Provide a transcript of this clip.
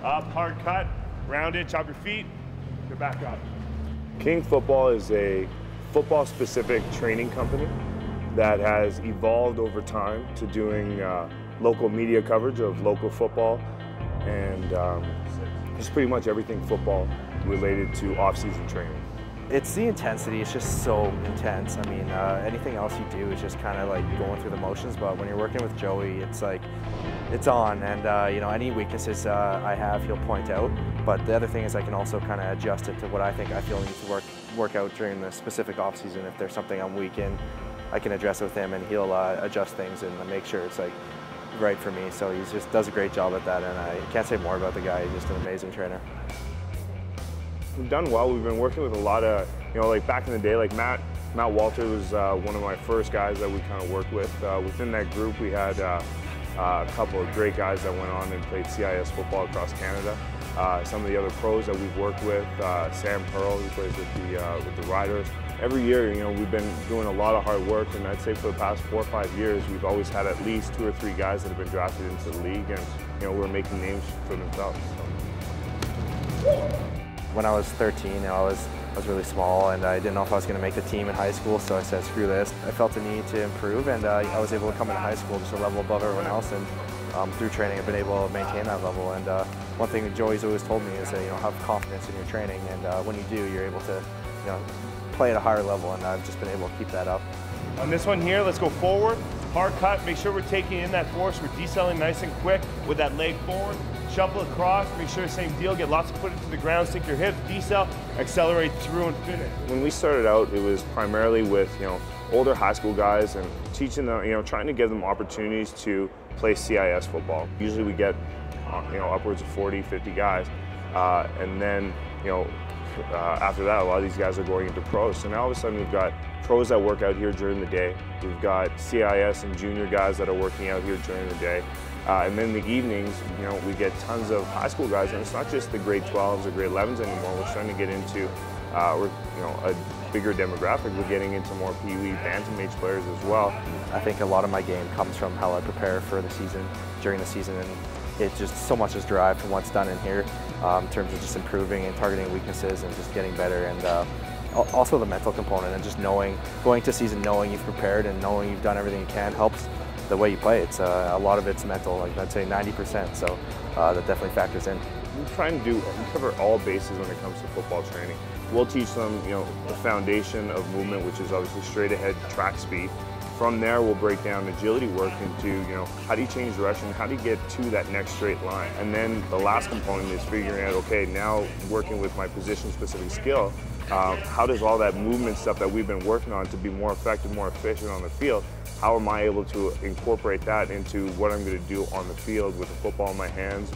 Up, hard cut, round it, chop your feet, get back up. King Football is a football-specific training company that has evolved over time to doing local media coverage of local football and just pretty much everything football related to off-season training. It's the intensity, it's just so intense. I mean, anything else you do is just kind of like going through the motions, but when you're working with Joey, it's like, it's on, and you know, any weaknesses I have, he'll point out. But the other thing is I can also kind of adjust it to what I feel needs to work out during the specific off-season. If there's something I'm weak in, I can address it with him, and he'll adjust things and make sure it's like right for me. So he just does a great job at that, and I can't say more about the guy. He's just an amazing trainer. We've done well. We've been working with a lot of, you know, like back in the day, like Matt Walter was one of my first guys that we kind of worked with. Within that group, we had a couple of great guys that went on and played CIS football across Canada. Some of the other pros that we've worked with, Sam Pearl, who plays with the Riders. Every year, you know, we've been doing a lot of hard work, and I'd say for the past 4 or 5 years, we've always had at least 2 or 3 guys that have been drafted into the league, and you know, we're making names for themselves. So. When I was 13, you know, I was really small, and I didn't know if I was going to make the team in high school, so I said, screw this. I felt a need to improve, and I was able to come into high school just a level above everyone else, and through training I've been able to maintain that level. And one thing that Joey's always told me is that, you know, have confidence in your training, and when you do, you're able to, you know, play at a higher level, and I've just been able to keep that up. On this one here, let's go forward, hard cut, make sure we're taking in that force, we're decelerating nice and quick with that leg forward. Shuffle across, make sure same deal, get lots of foot into the ground, sink your hips, decel, accelerate through and finish. When we started out, it was primarily with, you know, older high school guys and teaching them, you know, trying to give them opportunities to play CIS football. Usually we get, you know, upwards of 40, 50 guys, and then, you know, after that, a lot of these guys are going into pros. So now all of a sudden we've got pros that work out here during the day. We've got CIS and junior guys that are working out here during the day. And then in the evenings, you know, we get tons of high school guys, and it's not just the grade 12s or grade 11s anymore. We're starting to get into, you know, a bigger demographic. We're getting into more Pee Wee bantam age players as well. I think a lot of my game comes from how I prepare for the season, during the season, and it just so much is derived from what's done in here in terms of just improving and targeting weaknesses and just getting better, and also the mental component and just knowing, going to season knowing you've prepared and knowing you've done everything you can helps the way you play. It's a lot of it's mental, like I'd say 90%, so that definitely factors in. We cover all bases when it comes to football training. We'll teach them, you know, the foundation of movement, which is obviously straight ahead track speed. From there, we'll break down agility work into, you know, how do you change direction, how do you get to that next straight line? And then the last component is figuring out, okay, now working with my position-specific skill, how does all that movement stuff that we've been working on to be more effective, more efficient on the field, how am I able to incorporate that into what I'm going to do on the field with the football in my hands?